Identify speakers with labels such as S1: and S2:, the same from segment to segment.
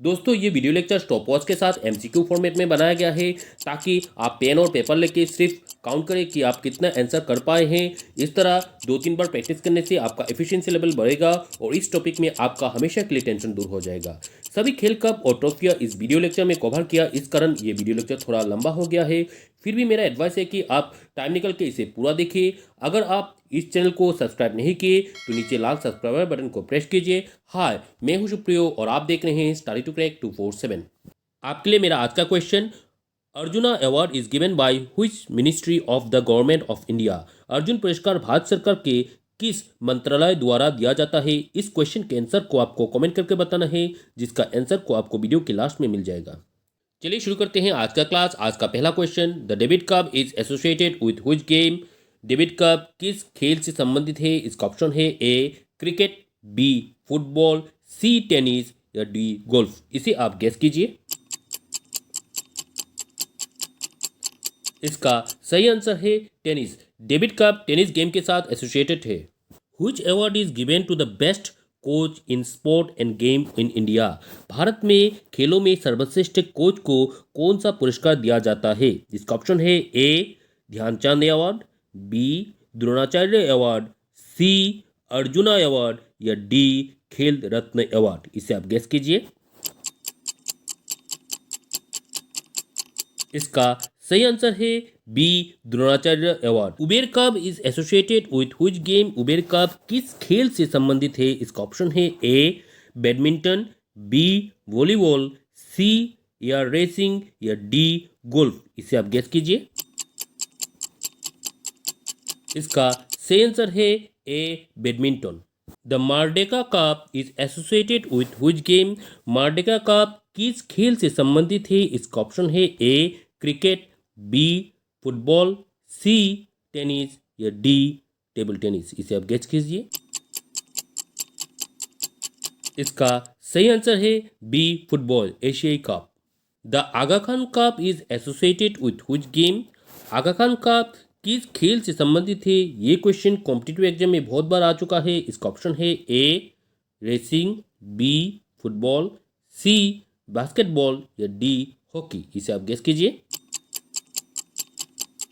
S1: दोस्तों ये video lecture stop watch के साथ एमसीक्यू फॉर्मेट में बनाया गया है ताकि आप पेन और पेपर लेके सिर्फ काउंट करें कि आप कितना आंसर कर पाए हैं। इस तरह 2-3 बार प्रैक्टिस करने से आपका एफिशिएंसी लेवल बढ़ेगा और इस टॉपिक में आपका हमेशा के लिए टेंशन दूर हो जाएगा। सभी खेल कप और ट्रॉफियाँ इस वीडियो लेक्चर में कवर किया, इस कारण ये वीडियो लेक्चर थोड़ा लंबा हो गया है। फिर भी मेरा एडवाइस है कि आप टाइम निकल के इसे पूरा देखिए। अगर आप इस चैनल को सब्सक्राइब नहीं किए तो नीचे लाल सब्सक्राइबर बटन को प्रेस कीजिए। हाय, मैं हूं सुप्रियो और आप देख रहे हैं स्टडी टू क्रैक 247। आपके लिए मेरा आज का question, arjuna award is given by which ministry of the government of India. Arjun पुरस्कार भारत सरकार के किस मंत्रालय द्वारा दिया जाता है। इस क्वेश्चन के आंसर को आपको कमेंट करके बताना है, जिसका आंसर को आपको वीडियो के लास्ट में मिल जाएगा। चलिए शुरू करते हैं आज का क्लास। आज का पहला question, the David cup is associated with which game. David cup किस खेल से संबंधित है। इसका ऑप्शन है A cricket, B football, C tennis या डी गोल्फ। इसे आप गेस कीजिए। इसका सही आंसर है tennis. David cup tennis game के साथ एसोसिएटेड है। Which award is given to the best coach in sport and game in India. Bharat में खेलों में सर्वश्रेष्ठ कोच को कौन सा पुरस्कार दिया जाता है। इसका ऑप्शन है A Dhyan Chand award, B Dronacharya award, C Arjuna award या डी खेल रत्न अवार्ड। इसे आप गेस कीजिए। इसका सही आंसर है B Dronacharya award. Uber cup is associated with which game. Uber cup किस खेल से संबंधित है। इसका ऑप्शन है A badminton, B volleyball, C air racing या डी गोल्फ। इसे आप गेस कीजिए। इसका सही आंसर है A badminton. The Merdeka cup is associated with which game. Merdeka cup किस खेल से संबंधित है। इसका ऑप्शन है A cricket, B football, C tennis या डी टेबल टेनिस। इसे आप गेस कीजिए। इसका सही आंसर है बी फुटबॉल एशियाई cup. The Aga Khan cup is associated with which game. Aga Khan cup किस खेल से संबंधित है। ये क्वेश्चन कॉम्पिटिटिव एग्जाम में बहुत बार आ चुका है। इसका ऑप्शन है ए रेसिंग, बी फुटबॉल, सी बास्केटबॉल या डी हॉकी। इसे आप गेस कीजिए।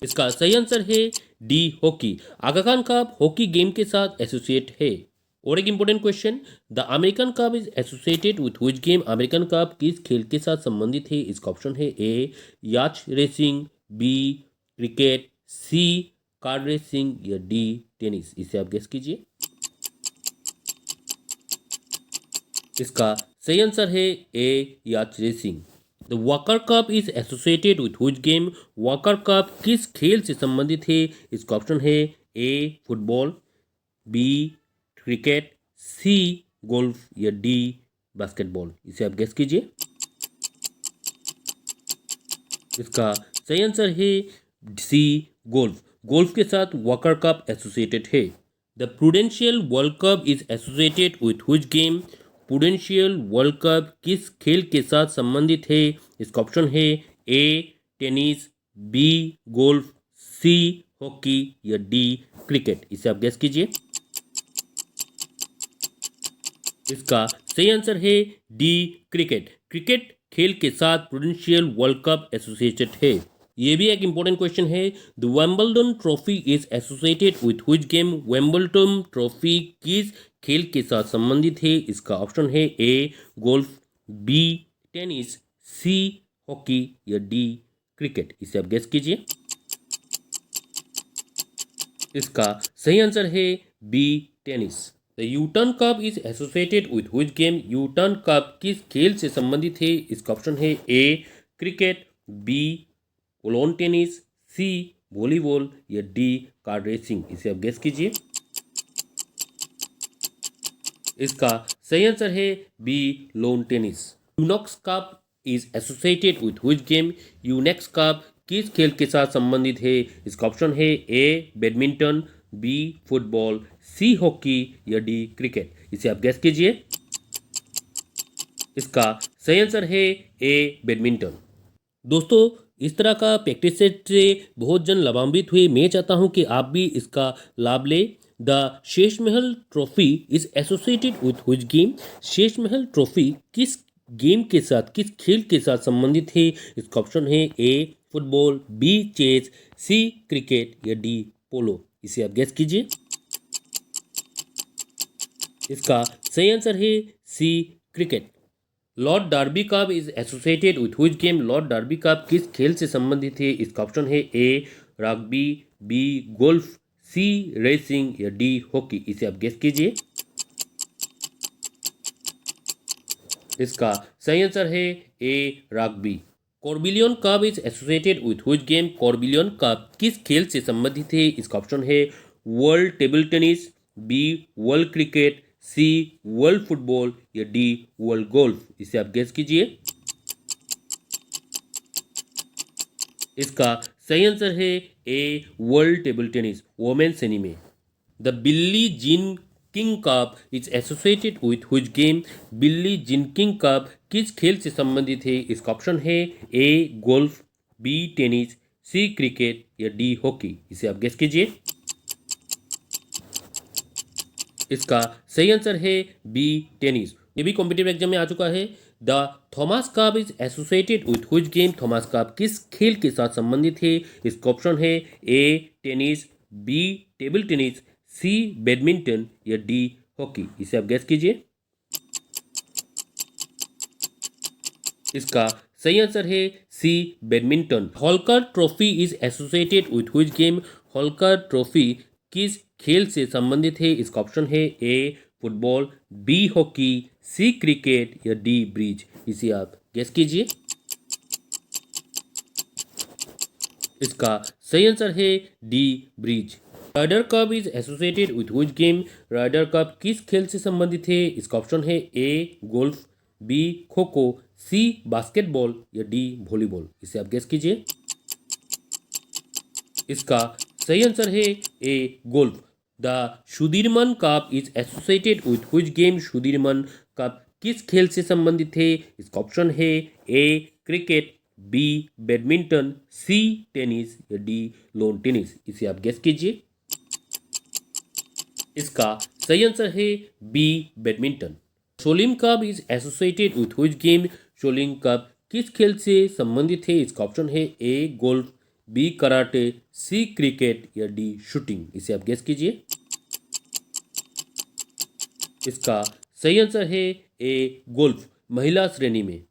S1: इसका सही आंसर है डी हॉकी। आगा खान कप हॉकी गेम के साथ एसोसिएट है। और एक important question, the American cup is associated with which game. American cup किस खेल के साथ संबंधित है। इसका ऑप्शन है ए याच रेसिंग, बी क्रिकेट, सी कार रेसिंग या डी टेनिस। इसे आप गेस कीजिए। इसका सही आंसर है ए याच racing. The walker cup is associated with which game. Walker cup किस खेल से संबंधित है। इसका ऑप्शन है A football, B cricket, C golf या डी बास्केटबॉल। इसे आप गेस कीजिए। इसका सही आंसर है सी गोल्फ। गोल्फ के साथ वॉकर कप एसोसिएटेड है। The Prudential world cup is associated with which game. Prudential world cup किस खेल के साथ संबंधित है। इसका ऑप्शन है A tennis, B golf, C hockey या डी क्रिकेट। इसे आप गेस कीजिए। इसका सही आंसर है डी क्रिकेट। क्रिकेट खेल के साथ प्रूडेंशियल वर्ल्ड कप एसोसिएटेड है। ये भी एक इंपॉर्टेंट क्वेश्चन है, the Wimbledon trophy is associated with which game. Wimbledon trophy किस खेल के साथ संबंधित है। इसका ऑप्शन है A golf, B tennis, C hockey या डी क्रिकेट। इसे आप गेस कीजिए। इसका सही आंसर है बी टेनिस। द यूटर्न cup is associated with which game. यूटर्न कप किस खेल से संबंधित है। इसका ऑप्शन है A cricket, B lawn tennis, C volleyball या डी कार रेसिंग। इसे आप गेस कीजिए। इसका सही आंसर है B lawn tennis. Yonex cup is associated with which game. Yonex cup किस खेल के साथ संबंधित है। इसका ऑप्शन है A badminton, B football, C hockey या डी क्रिकेट। इसे आप गेस कीजिए। इसका सही आंसर है ए बैडमिंटन। दोस्तों इस तरह का प्रैक्टिस सेट से बहुत जन लाभान्वित हुए। मैं चाहता हूं कि आप भी इसका लाभ लें। द शेष महल trophy is associated with which game. शेष महल ट्रॉफी किस गेम के साथ, किस खेल के साथ संबंधित है? इसका ऑप्शन है A football, B chess, C cricket या डी पोलो। इसे आप गेस कीजिए। इसका सही आंसर है C cricket. Lord Derby cup is associated with which game? Lord Derby cup किस खेल से संबंधित है? इसका ऑप्शन है A rugby, B golf, C racing या डी हॉकी। इसे आप गेस कीजिए। इसका सही आंसर है A rugby. Corbillon cup is associated with which game? Corbillon cup किस खेल से संबंधित है? इसका ऑप्शन है world table tennis, B world cricket, C world football या डी वर्ल्ड गोल्फ। इसे आप गेस कीजिए। इसका सही आंसर है A world table tennis women श्रेणी में। The Billie Jean King cup is associated with which game? Billie Jean King cup किस खेल से संबंधित है? इसका ऑप्शन है A golf, B tennis, C cricket या डी हॉकी। इसे आप गेस कीजिए। इसका सही आंसर है बी टेनिस। ये भी कॉम्पिटिटिव एग्जाम में आ चुका है। The Thomas cup is associated with which game? Thomas cup किस खेल के साथ संबंधित है? इसका ऑप्शन है A tennis, B table tennis, C badminton या डी हॉकी। इसे आप गेस कीजिए। इसका सही आंसर है C badminton. Holkar trophy is associated with which game? Holkar trophy किस खेल से संबंधित है? इसका ऑप्शन है A football, B hockey, C cricket या डी ब्रिज। इसे आप गेस कीजिए। इसका सही आंसर है D bridge. Ryder cup is associated with which game? Ryder cup किस खेल से संबंधित है? इसका ऑप्शन है A golf, B kho kho, C basketball या डी वॉलीबॉल। इसे आप गेस कीजिए। इसका सही आंसर है A golf. The Sudirman cup is associated with which game? Sudirman cup किस खेल से संबंधित है? इसका ऑप्शन है A cricket, B badminton, C tennis या डी लॉन टेनिस। इसे आप गेस कीजिए। इसका सही आंसर है बी बैडमिंटन। शोलिम cup is associated with which game? शोलिम कप किस खेल से संबंधित है? इसका ऑप्शन है A golf, B karate, C cricket या डी शूटिंग। इसे आप गेस कीजिए। इसका सही आंसर है ए गोल्फ महिला श्रेणी में।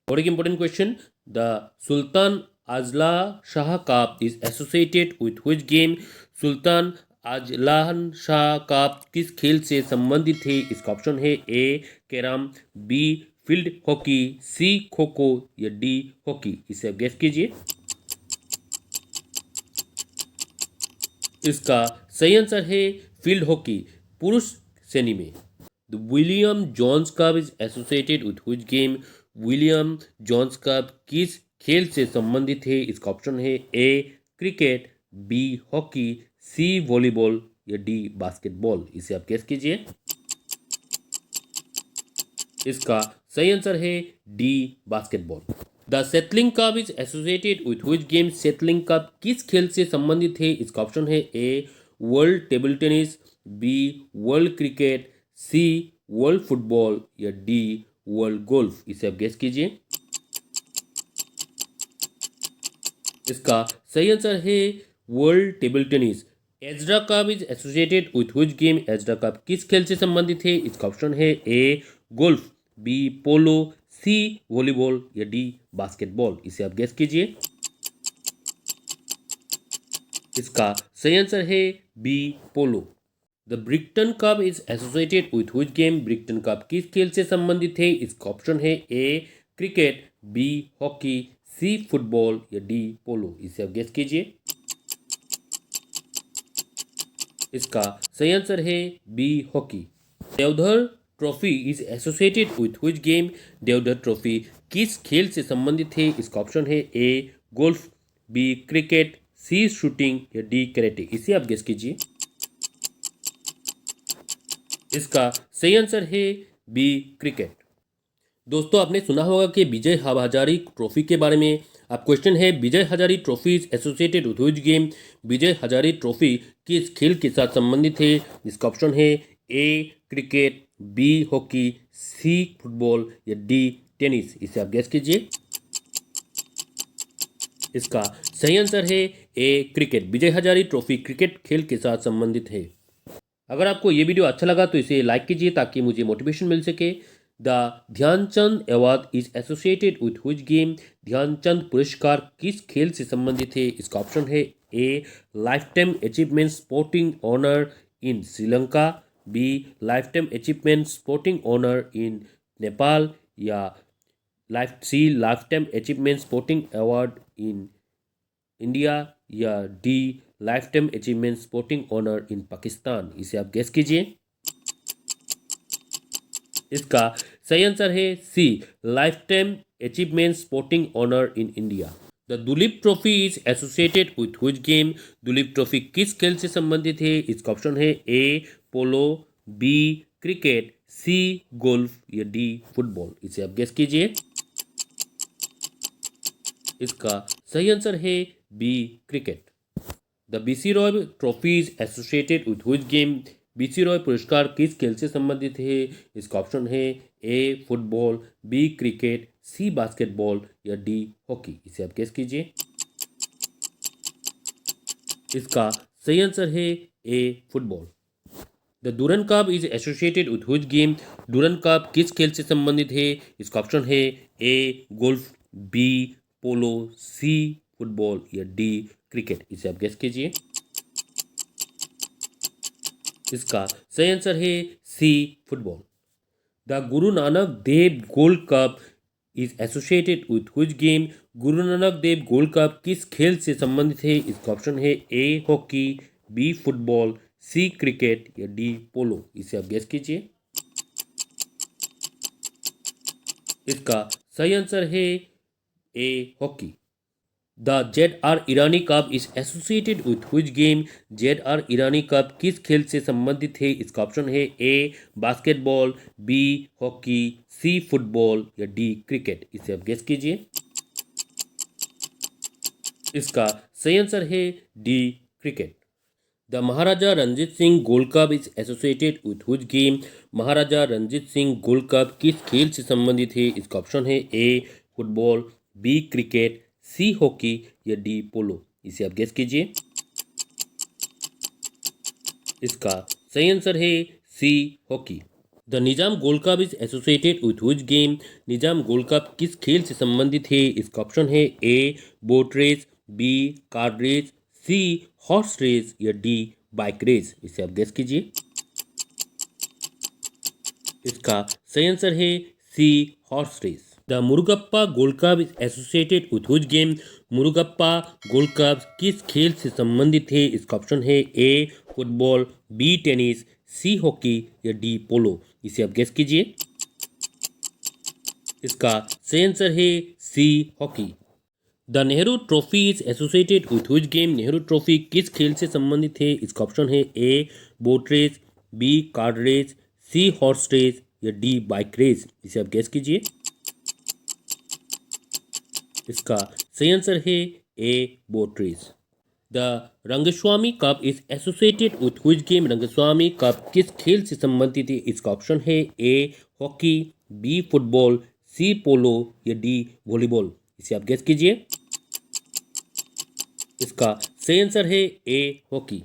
S1: और एक important question, the Sultan Azlan Shah cup is associated with which game? Sultan Azlan Shah cup किस खेल से संबंधित है? इसका ऑप्शन है A carrom, B field hockey, C kho kho या डी हॉकी। इसे आप गेस कीजिए। इसका सही आंसर है फील्ड हॉकी पुरुष श्रेणी में। The William Jones cup is associated with which game? William Jones cup किस खेल से संबंधित है? इसका ऑप्शन है A cricket, B hockey, C volleyball या डी बास्केटबॉल। इसे आप गेस कीजिए। इसका सही आंसर है D basketball. The Swaythling cup is associated with which game? Swaythling cup किस खेल से संबंधित है? इसका ऑप्शन है A world table tennis, B world cricket, C world football या डी वर्ल्ड गोल्फ। इसे आप गेस कीजिए। इसका सही आंसर है world table tennis. Ezra cup is associated with which game? Ezra cup किस खेल से संबंधित है? इसका ऑप्शन है A golf, B polo, C volleyball या डी बास्केटबॉल। इसे आप गेस कीजिए। इसका सही आंसर है B polo. The Brickton cup is associated with which game? Brickton cup किस खेल से संबंधित है? इसका ऑप्शन है A cricket, B hockey, C football या डी पोलो। इसे आप गेस कीजिए। इसका सही आंसर है B hockey. Deodhar trophy is associated with which game? Deodhar trophy किस खेल से संबंधित है? इसका ऑप्शन है A golf, B cricket, C shooting या डी कराटे। इसे आप गेस कीजिए। इसका सही आंसर है बी क्रिकेट। दोस्तों आपने सुना होगा कि विजय हजारे ट्रॉफी के बारे में। अब क्वेश्चन है Vijay Hazare trophy is associated with which game? Vijay Hazare trophy किस खेल के साथ संबंधित है? इसका ऑप्शन है A cricket, B hockey, C football या डी टेनिस। इसे आप गैस कीजिए। इसका सही आंसर है A cricket. Vijay Hazare trophy cricket खेल के साथ संबंधित है। अगर आपको ये वीडियो अच्छा लगा तो इसे लाइक कीजिए ताकि मुझे मोटिवेशन मिल सके। The Dhyanchand award is associated with which game? Dhyanchand पुरस्कार किस खेल से संबंधित है? इसका ऑप्शन है A lifetime achievement sporting honour in Sri Lanka, B lifetime achievement sporting honour in Nepal, या lifetime achievement sporting award in India, या D lifetime achievement sporting honour in Pakistan. इसे आप गेस कीजिए। इसका सही आंसर है C lifetime achievement sporting honour in India. The Duleep trophy is associated with which game? Duleep trophy किस खेल से संबंधित है? इसका ऑप्शन है A polo, B cricket, C golf, या डी फुटबॉल। इसे आप गेस कीजिए। इसका सही आंसर है B cricket. The B C Roy trophy is associated with which game? B C Roy पुरस्कार किस खेल से संबंधित है? इसका ऑप्शन है A football, B cricket, C basketball, या डी हॉकी। इसे आप गेस कीजिए। इसका सही आंसर है A football. The Durand cup is associated with which game? Durand cup किस खेल से संबंधित है? इसका ऑप्शन है A golf, B polo, C football, या डी क्रिकेट। इसे आप गेस कीजिए। इसका सही आंसर है C football. The Guru Nanak Dev gold cup is associated with which game? Guru Nanak Dev gold cup किस खेल से संबंधित है? इसका ऑप्शन है A hockey, B football, C cricket, या डी पोलो। इसे आप गेस कीजिए। इसका सही आंसर है A hockey. The Z R Irani cup is associated with which game? Z R Irani cup किस खेल से संबंधित है? इसका ऑप्शन है A basketball, B hockey, C football, या डी क्रिकेट। इसे आप गेस कीजिए। इसका सही आंसर है D cricket. The Maharaja Ranjit Singh gold cup is associated with which game? Maharaja Ranjit Singh gold cup किस खेल से संबंधित है? इसका ऑप्शन है A football, B cricket, C hockey, या डी पोलो। इसे आप गेस कीजिए। इसका सही आंसर है C hockey. The Nizam gold cup is associated with which game? Nizam gold cup किस खेल से संबंधित है? इसका ऑप्शन है A boat race, B car race, C horse race, या डी बाइक रेस। इसे आप गेस कीजिए। इसका सही आंसर है C horse race. The Murugappa gold cup is associated with which game? Murugappa gold cup किस खेल से संबंधित है? इसका ऑप्शन है A football, B tennis, C hockey, या डी पोलो। इसे आप गेस कीजिए। इसका सही आंसर है C hockey. The Nehru trophy is associated with which game? Nehru trophy किस खेल से संबंधित है? इसका ऑप्शन है A boat race, B car race, C horse race, या डी बाइक रेस। इसे आप गेस कीजिए। इसका सही आंसर है A boat race. The Rangaswamy cup is associated with which game? Rangaswamy cup किस खेल से संबंधित है? इसका ऑप्शन है A hockey, B football, C polo, या डी वॉलीबॉल। इसे आप गेस कीजिए। इसका सही आंसर है A hockey.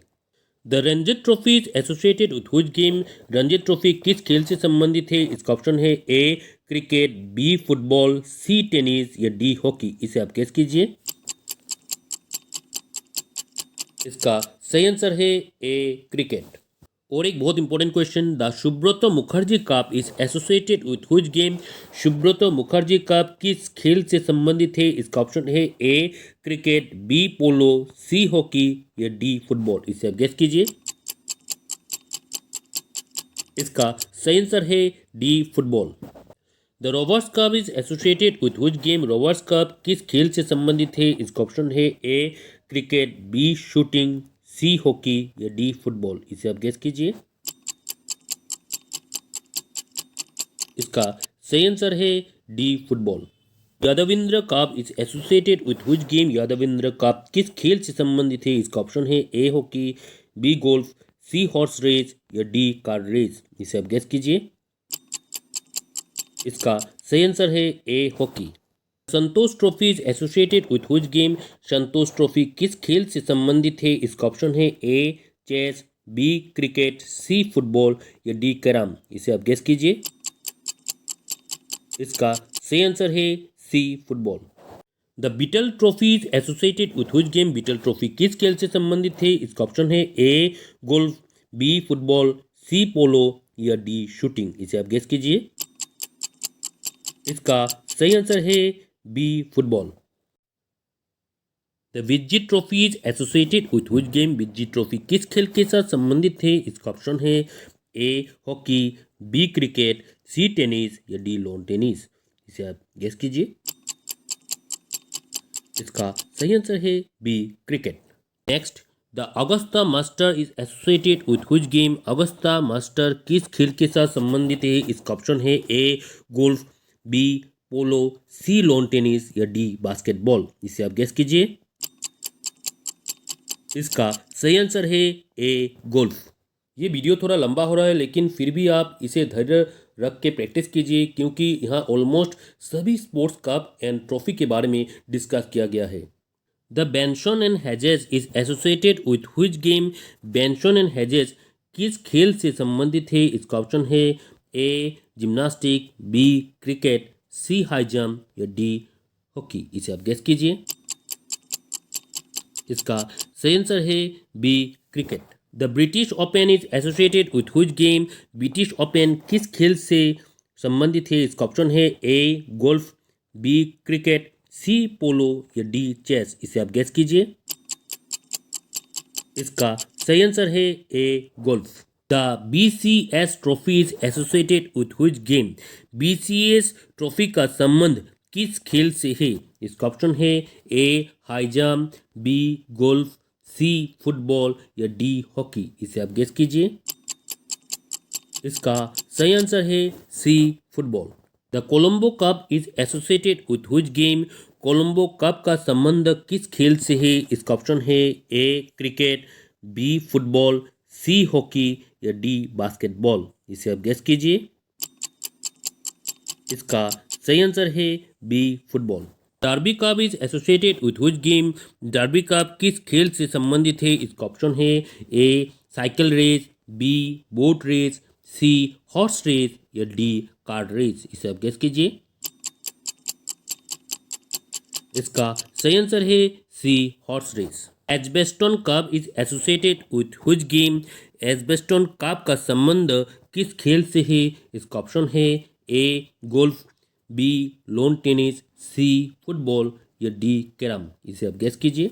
S1: The Ranji trophy is associated with which game? Ranji trophy किस खेल से संबंधित है? इसका ऑप्शन है A cricket, B football, C tennis, या डी हॉकी। इसे आप गेस कीजिए। इसका सही आंसर है ए क्रिकेट। और एक बहुत important question, the Subroto Mukherjee cup is associated with which game? Subroto Mukherjee cup किस खेल से संबंधित है? इसका ऑप्शन है A cricket, B polo, C hockey, या डी फुटबॉल। इसे आप गेस कीजिए। इसका सही आंसर है D football. The Rovers cup is associated with which game? Rovers cup किस खेल से संबंधित है? इसका ऑप्शन है A cricket, B shooting, C hockey, या डी फुटबॉल। इसे आप गेस कीजिए। इसका सही आंसर है D football. Yadavindra cup is associated with which game? Yadavindra cup किस खेल से संबंधित है? इसका ऑप्शन है A hockey, B golf, C horse race, या डी कार रेस। इसे आप गेस कीजिए। इसका सही आंसर है A hockey. Santosh trophy is associated with which game? Santosh trophy किस खेल से संबंधित है? इसका ऑप्शन है A chess, B cricket, C football या डी कैरम। इसे आप गेस कीजिए। इसका सही आंसर है C football. The Beetle trophy is associated with which game? Beetle trophy किस खेल से संबंधित है? इसका ऑप्शन है A golf, B football, C polo या डी शूटिंग। इसे आप गेस कीजिए। इसका सही आंसर है B football. The Vizzy trophy is associated with which game? Vizzy trophy किस खेल के साथ संबंधित है? इसका ऑप्शन है A hockey, B cricket, C tennis या डी लॉन टेनिस। इसे आप गेस कीजिए। इसका सही आंसर है B cricket. Next, the Augusta master is associated with which game? Augusta master किस खेल के साथ संबंधित है? इसका ऑप्शन है A golf, B polo, C lawn tennis या डी बास्केटबॉल। इसे आप गेस कीजिए। इसका सही आंसर है ए गोल्फ। ये वीडियो थोड़ा लंबा हो रहा है, लेकिन फिर भी आप इसे धैर्य रख के प्रैक्टिस कीजिए, क्योंकि यहाँ ऑलमोस्ट सभी स्पोर्ट्स कप एंड ट्रॉफी के बारे में डिस्कस किया गया है। The Benson and Hedges is associated with which game? Benson and Hedges किस खेल से संबंधित है? इसका ऑप्शन है A gymnastic, B cricket, C high jump या डी हॉकी। इसे आप गेस कीजिए। इसका सही आंसर है B cricket. The British Open is associated with which game? British Open किस खेल से संबंधित है? इसका ऑप्शन है A golf, B cricket, C polo या डी चेस। इसे आप गेस कीजिए। इसका सही आंसर है A golf. The BCS trophy is associated with which game? BCS trophy का संबंध किस खेल से है? इसका ऑप्शन है A high jump, B golf, C football या डी हॉकी। इसे आप गेस कीजिए। इसका सही आंसर है C football. The Colombo cup is associated with which game? Colombo cup का संबंध किस खेल से है? इसका ऑप्शन है A cricket, B football, C hockey या डी बास्केटबॉल। इसे आप गेस कीजिए। इसका सही आंसर है B football. Derby cup is associated with which game? Derby cup किस खेल से संबंधित है? इसका ऑप्शन है A cycle race, B boat race, C horse race या डी कार रेस। इसे आप गेस कीजिए। इसका सही आंसर है C horse race. Edgbaston cup is associated with which game? Edgbaston cup का संबंध किस खेल से है? इसका ऑप्शन है A golf, B lawn tennis, C football या डी कैरम। इसे आप गेस कीजिए।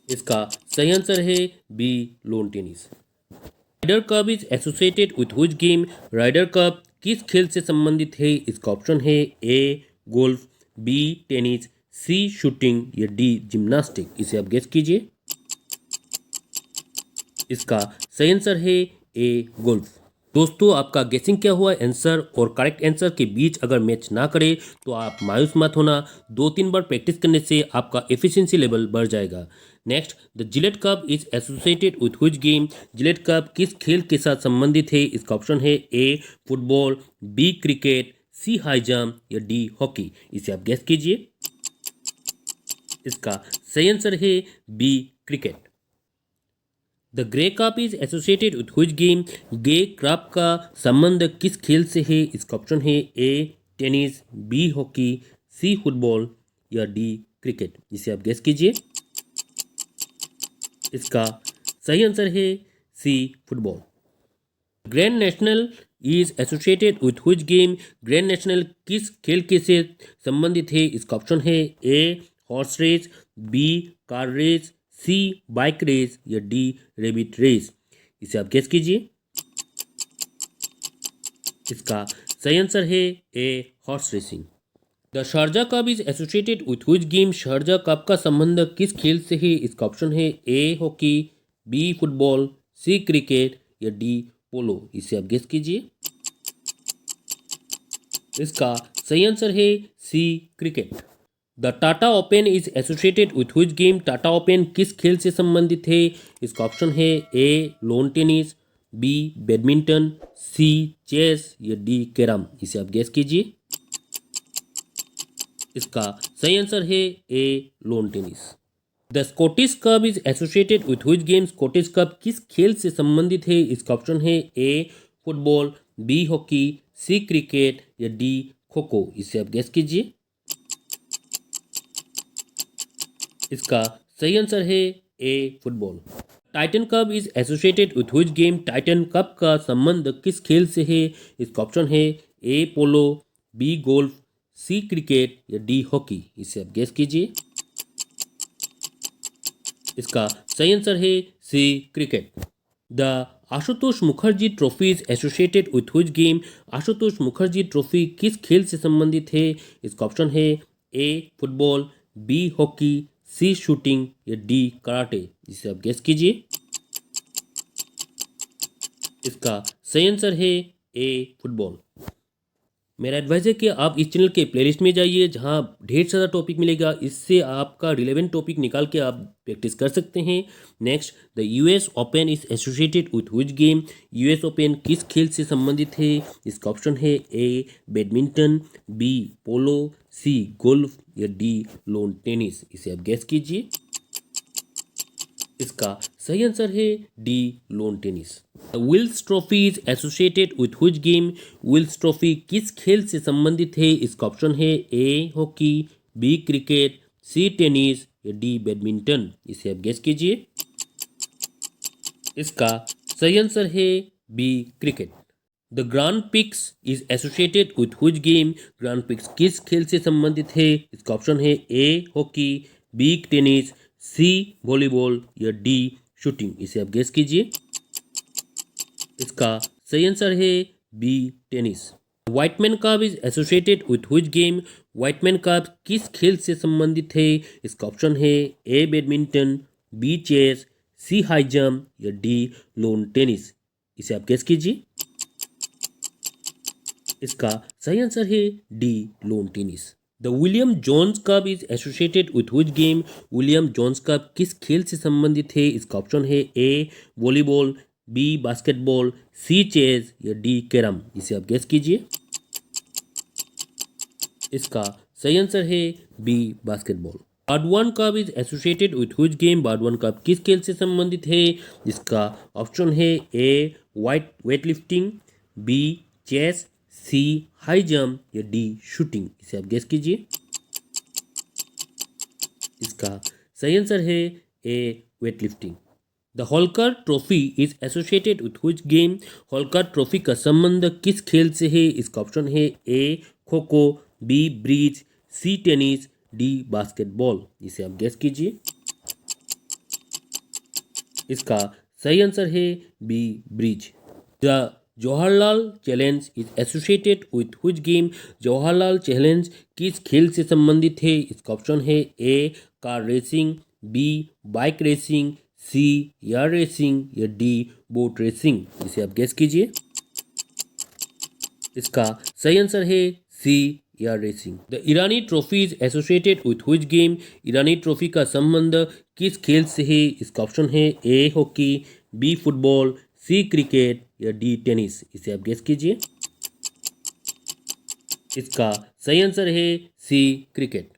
S1: इसका सही आंसर है B lawn tennis. Ryder cup is associated with which game? Ryder cup किस खेल से संबंधित है? इसका ऑप्शन है A golf, B tennis, C shooting या डी जिम्नास्टिक। इसे आप गेस कीजिए। इसका सही आंसर है ए गोल्फ। दोस्तों, आपका गेसिंग क्या हुआ आंसर और करेक्ट आंसर के बीच अगर मैच ना करे तो आप मायूस मत होना। 2-3 बार प्रैक्टिस करने से आपका एफिशिएंसी लेवल बढ़ जाएगा। Next, the Gillette cup is associated with which game? Gillette cup किस खेल के साथ संबंधित है? इसका ऑप्शन है A football, B cricket, C high jump या डी हॉकी। इसे आप गेस कीजिए। इसका सही आंसर है B cricket. The Grey cup is associated with which game? Grey cup का संबंध किस खेल से है? इसका ऑप्शन है A tennis, B hockey, C football या डी क्रिकेट। इसे आप गेस कीजिए। इसका सही आंसर है C football. Grand National is associated with which game? Grand National किस खेल के से संबंधित है? इसका ऑप्शन है A horse race, B car race, C bike race या डी रेबिट रेस। इसे आप गेस कीजिए। इसका सही आंसर है A horse racing. The Sharjah cup is associated with which game? Sharjah cup का संबंध किस खेल से है? इसका ऑप्शन है A hockey, B football, C cricket या डी पोलो। इसे आप गेस कीजिए। इसका सही आंसर है C cricket. The Tata open is associated with which game? Tata open किस खेल से संबंधित है? इसका ऑप्शन है A lawn tennis, B badminton, C chess या डी कैरम? इसे आप गेस कीजिए। इसका सही आंसर है A lawn tennis. The Scottish cup is associated with which game? Scottish cup किस खेल से संबंधित है? इसका ऑप्शन है A football, B hockey, C cricket या डी खो खो? इसे आप गेस कीजिए। इसका सही आंसर है A football. Titan cup is associated with which game? Titan cup का संबंध किस खेल से है? इसका ऑप्शन है A polo, B golf, C cricket या डी हॉकी? इसे आप गेस कीजिए। इसका सही आंसर है C cricket. The Ashutosh Mukherjee trophy is associated with which game? Ashutosh Mukherjee trophy किस खेल से संबंधित है? इसका ऑप्शन है A football, B hockey, C shooting या डी कराटे? इसे आप गेस कीजिए। इसका सही आंसर है ए फुटबॉल। मेरा एडवाइस है कि आप इस चैनल के प्लेलिस्ट में जाइए, जहां ढेर सारा टॉपिक मिलेगा। इससे आपका रिलेवेंट टॉपिक निकाल के आप प्रैक्टिस कर सकते हैं। Next, the US Open is associated with which game? US Open किस खेल से संबंधित है? इसका ऑप्शन है A badminton, B polo, C golf या डी लॉन टेनिस? इसे आप गेस कीजिए। इसका सही आंसर है D lawn tennis. Wills trophy is associated with which game? Wills trophy किस खेल से संबंधित है? इसका ऑप्शन है A hockey, B cricket, C tennis या डी बैडमिंटन? इसे आप गेस कीजिए। इसका सही आंसर है B cricket. The Grand Prix is associated with which game? Grand Prix किस खेल से संबंधित है? इसका ऑप्शन है A hockey, B tennis, C volleyball या डी शूटिंग? इसे आप गेस कीजिए। इसका सही आंसर है B tennis. Whiteman cup is associated with which game? Whiteman cup किस खेल से संबंधित है? इसका ऑप्शन है A badminton, B chess, C high jump या डी लॉन टेनिस? इसे आप गेस कीजिए। इसका सही आंसर है D lawn tennis. The William Jones cup is associated with which game? William Jones cup किस खेल से संबंधित है? इसका ऑप्शन है A volleyball, B basketball, C chess या डी कैरम? इसे आप गेस कीजिए। इसका सही आंसर है B basketball. Burdwan cup is associated with which game? Burdwan cup किस खेल से संबंधित है? इसका ऑप्शन है A weightlifting, B chess, C high jump या डी शूटिंग? इसे आप गेस कीजिए। इसका सही आंसर है A weightlifting. The Holkar trophy is associated with which game? Holkar trophy का संबंध किस खेल से है? इसका ऑप्शन है A kho kho, B bridge, C tennis, D basketball? इसे आप गेस कीजिए। इसका सही आंसर है B bridge. The Jawaharlal challenge is associated with which game? Jawaharlal challenge किस खेल से संबंधित है? इसका ऑप्शन है A car racing, B bike racing, C air racing या डी बोट रेसिंग? इसे आप गेस कीजिए। इसका सही आंसर है C air racing. The Irani trophy is associated with which game? Irani trophy का संबंध किस खेल से है? इसका ऑप्शन है A hockey, B football, C cricket या डी टेनिस? इसे आप गेस कीजिए। इसका सही आंसर है सी क्रिकेट।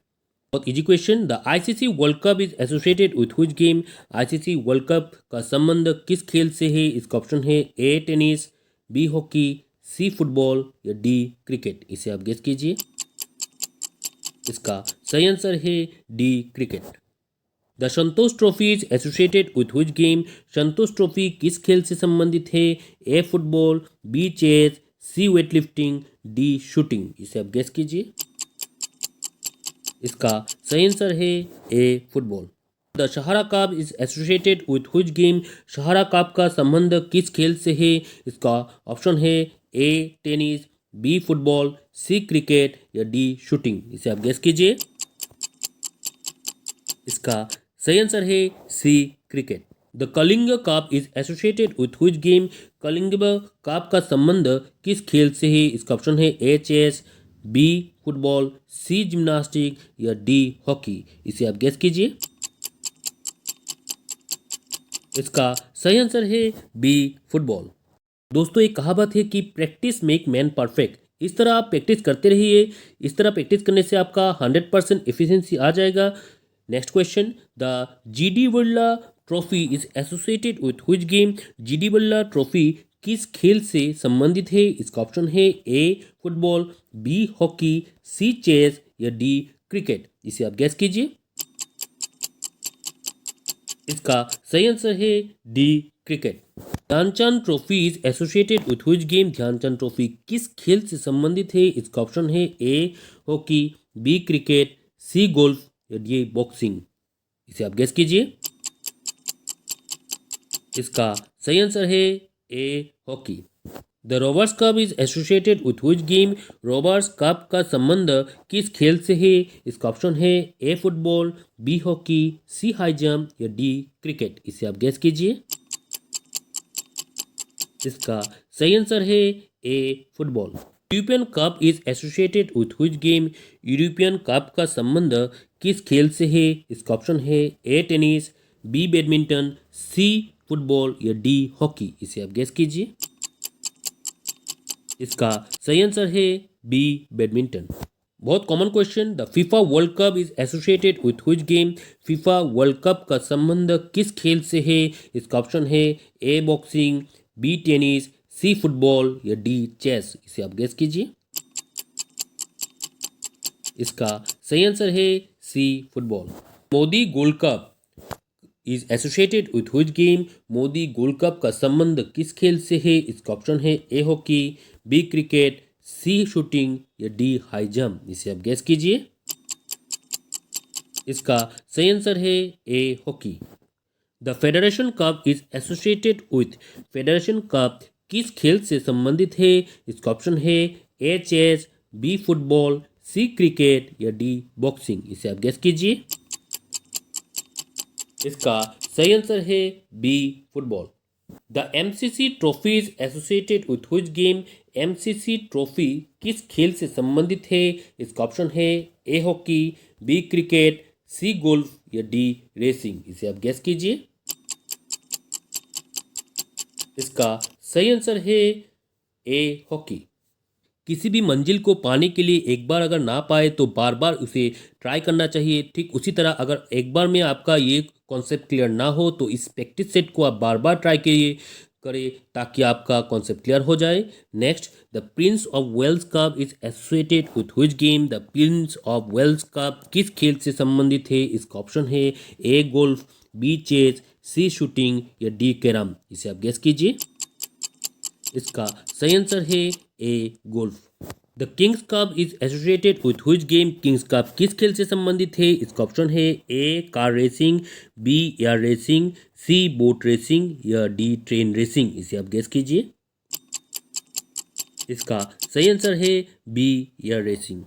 S1: बहुत easy question. The ICC world cup is associated with which game? ICC world cup का संबंध किस खेल से है? इसका ऑप्शन है A tennis, B hockey, C football या डी क्रिकेट? इसे आप गेस कीजिए। इसका सही आंसर है D cricket. The Santosh trophy is associated with which game? Santosh trophy किस खेल से संबंधित है? A football, B chess, C weightlifting, D shooting? इसे आप गेस कीजिए। इसका सही आंसर है A football. The Sahara cup is associated with which game? Sahara cup का संबंध किस खेल से है? इसका ऑप्शन है A tennis, B football, C cricket या डी शूटिंग? इसे आप गेस कीजिए। इसका सही आंसर है C cricket. The Kalinga cup is associated with which game? Kalinga cup का संबंध किस खेल से है? इसका ऑप्शन है A chess, B football, C gymnastic या डी हॉकी? इसे आप गेस कीजिए। इसका सही आंसर है बी फुटबॉल। दोस्तों एक कहावत है कि प्रैक्टिस मेक मैन परफेक्ट। इस तरह आप प्रैक्टिस करते रहिए। इस तरह प्रैक्टिस करने से आपका 100% एफिशिएंसी आ जाएगा। Next question, the G D Birla trophy is associated with which game? G D Birla trophy किस खेल से संबंधित है? इसका ऑप्शन है A football, B hockey, C chess या डी क्रिकेट। इसे आप गैस कीजिए। इसका सही आंसर है D cricket. Dhyanchand trophy is associated with which game? Dhyanchand trophy किस खेल से संबंधित है? इसका ऑप्शन है A hockey, B cricket, C golf या डी बॉक्सिंग। इसे आप गेस कीजिए। इसका सही आंसर है A hockey. The Rovers cup is associated with which game? Rovers cup का संबंध किस खेल से है? इसका ऑप्शन है A football, B hockey, C high jump या डी क्रिकेट। इसे आप गेस कीजिए। इसका सही आंसर है A football. European cup is associated with which game? European cup का संबंध किस खेल से है? इसका ऑप्शन है A tennis, B badminton, C football या डी हॉकी। इसे आप गेस कीजिए। इसका सही आंसर है बी बैडमिंटन। बहुत common question, the FIFA world cup is associated with which game? FIFA world cup का संबंध किस खेल से है? इसका ऑप्शन है A boxing, B tennis, C football या डी चेस। इसे आप गेस कीजिए। इसका सही आंसर है C football. Modi gold cup is associated with which game? Modi gold cup का संबंध किस खेल से है? इसका ऑप्शन है A hockey, B cricket, C shooting या डी हाई जंप। इसे आप गेस कीजिए। इसका सही आंसर है A hockey. The Federation cup is associated with? Federation cup किस खेल से संबंधित है? इसका ऑप्शन है A chess, B football, C cricket या डी बॉक्सिंग। इसे आप गेस कीजिए। इसका सही आंसर है B football. The MCC trophy is associated with which game? MCC trophy किस खेल से संबंधित है? इसका ऑप्शन है A hockey, B cricket, C golf या डी रेसिंग। इसे आप गेस कीजिए। इसका सही आंसर है ए हॉकी। किसी भी मंजिल को पाने के लिए एक बार अगर ना पाए तो बार बार उसे ट्राई करना चाहिए। ठीक उसी तरह अगर एक बार में आपका ये कॉन्सेप्ट क्लियर ना हो तो इस प्रैक्टिस सेट को आप बार बार ट्राई करें ताकि आपका कॉन्सेप्ट क्लियर हो जाए। Next, the Prince of Wales cup is associated with which game? The Prince of Wales cup किस खेल से संबंधित है? इसका ऑप्शन है A golf, B chess, C shooting या डी कैरम। इसे आप गेस कीजिए। इसका सही आंसर है A golf. The King's cup is associated with which game? King's cup किस खेल से संबंधित है? इसका ऑप्शन है A car racing, B air racing, C boat racing या डी ट्रेन रेसिंग। इसे आप गेस कीजिए। इसका सही आंसर है B air racing.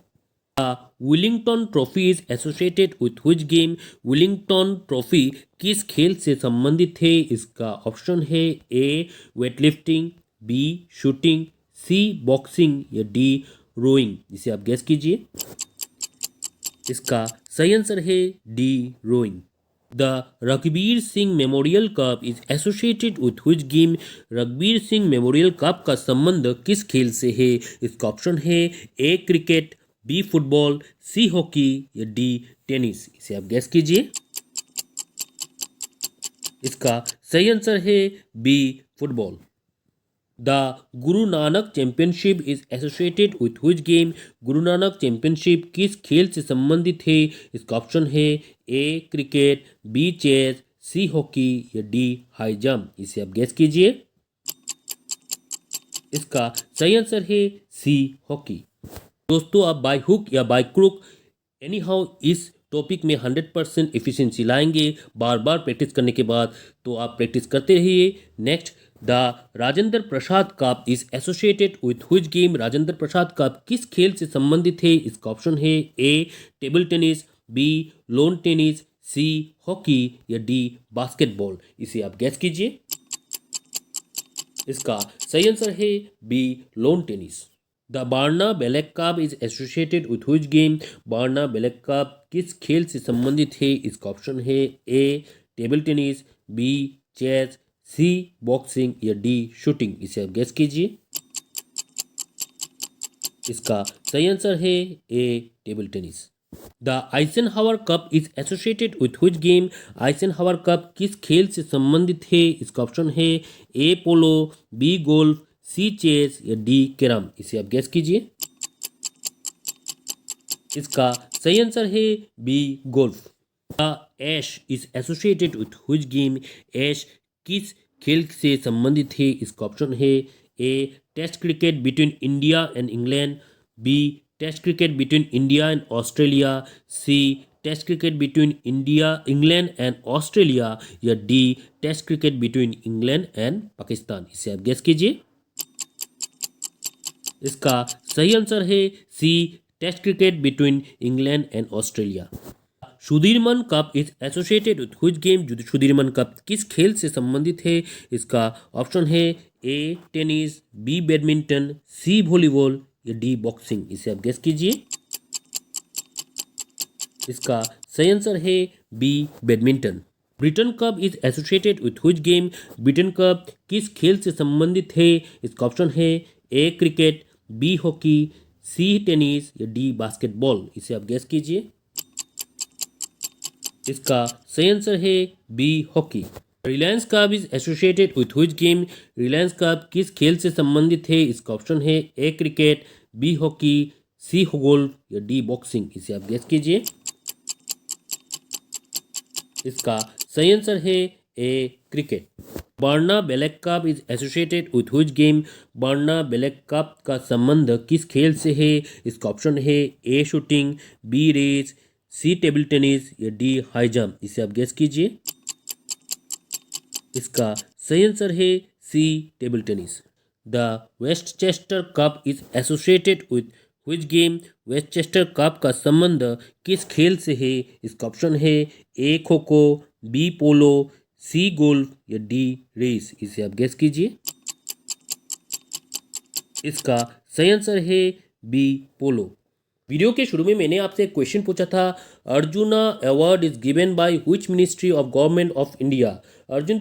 S1: Willingdon trophy is associated with which game? Willingdon trophy किस खेल से संबंधित है? इसका ऑप्शन है A weightlifting, B shooting, C boxing या डी रोइंग। इसे आप गेस कीजिए। इसका सही आंसर है D rowing. The Raghbir Singh memorial cup is associated with which game? Raghbir Singh memorial cup का संबंध किस खेल से है? इसका ऑप्शन है A cricket, B football, C hockey या डी टेनिस। इसे आप गेस कीजिए। इसका सही आंसर है B football. The Guru Nanak championship is associated with which game? Guru Nanak championship किस खेल से संबंधित है? इसका ऑप्शन है A cricket, B chess, C hockey या डी हाई जंप। इसे आप गेस कीजिए। इसका सही आंसर है सी हॉकी। दोस्तों आप बाय हुक या बाय क्रुक एनी हाउ इस टॉपिक में 100% एफिशिएंसी लाएंगे बार बार प्रैक्टिस करने के बाद। तो आप प्रैक्टिस करते रहिए। Next, the Rajendra Prasad cup is associated with which game? Rajendra Prasad cup किस खेल से संबंधित है? इसका ऑप्शन है A table tennis, B lawn tennis, C hockey या डी बास्केटबॉल। इसे आप गेस कीजिए। इसका सही आंसर है B lawn tennis. The Barna Bellack cup is associated with which game? Barna Bellack cup किस खेल से संबंधित है? इसका ऑप्शन है A table tennis, B chess, C boxing या डी शूटिंग? इसे आप गेस कीजिए। इसका सही आंसर है A table tennis. The Eisenhower cup is associated with which game? Eisenhower cup किस खेल से संबंधित है? इसका ऑप्शन है A polo, B golf, C chess या डी कैरम? इसे आप गेस कीजिए। इसका सही आंसर है B golf. The Ash is associated with which game? Ash किस खेल से संबंधित है? इसका ऑप्शन है A test cricket between India and England, B test cricket between India and Australia, C test cricket between India England and Australia या D test cricket between England and Pakistan? इसे आप गेस कीजिए। इसका सही आंसर है C test cricket between England and Australia. Sudirman cup is associated with which game? Sudirman cup किस खेल से संबंधित है? इसका ऑप्शन है A tennis, B badminton, C volleyball या डी बॉक्सिंग? इसे आप गेस कीजिए। इसका सही आंसर है B badminton. Britain cup is associated with which game? Britain cup किस खेल से संबंधित है? इसका ऑप्शन है A cricket, B hockey, C tennis या डी बास्केटबॉल? इसे आप गेस कीजिए। इसका सही आंसर है B hockey. Reliance cup is associated with which game? Reliance cup किस खेल से संबंधित है? इसका ऑप्शन है A cricket, B hockey, C golf या डी बॉक्सिंग? इसे आप गेस कीजिए। इसका सही आंसर है A cricket. Barna Bellak cup is associated with which game? Barna Bellak cup का संबंध किस खेल से है? इसका ऑप्शन है A shooting, B race, C table tennis या डी हाई जंप? इसे आप गेस कीजिए। इसका सही आंसर है C table tennis. The Westchester cup is associated with which game? Westchester cup का संबंध किस खेल से है? इसका ऑप्शन है A kho kho, B polo, C golf या डी रेस? इसे आप गेस कीजिए। इसका सही आंसर है बी पोलो। वीडियो के शुरू में मैंने आपसे एक क्वेश्चन पूछा था, arjuna award is given by which ministry of government of India? Arjun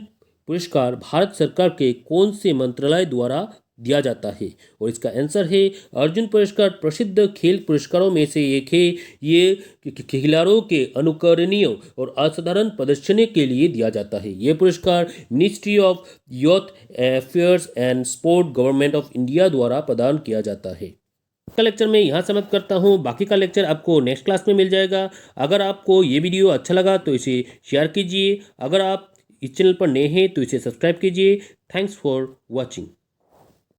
S1: पुरस्कार भारत सरकार के कौन से मंत्रालय द्वारा दिया जाता है? और इसका आंसर है अर्जुन पुरस्कार प्रसिद्ध खेल पुरस्कारों में से एक है। ये खिलाड़ियों के अनुकरणीय और असाधारण प्रदर्शन के लिए दिया जाता है। ये पुरस्कार ministry of youth affairs and sport government of India द्वारा प्रदान किया जाता है। का लेक्चर मैं यहाँ समाप्त करता हूँ, बाकी का लेक्चर आपको नेक्स्ट क्लास में मिल जाएगा। अगर आपको ये वीडियो अच्छा लगा तो इसे शेयर कीजिए। अगर आप इस चैनल पर नए हैं तो इसे सब्सक्राइब कीजिए। Thanks for watching.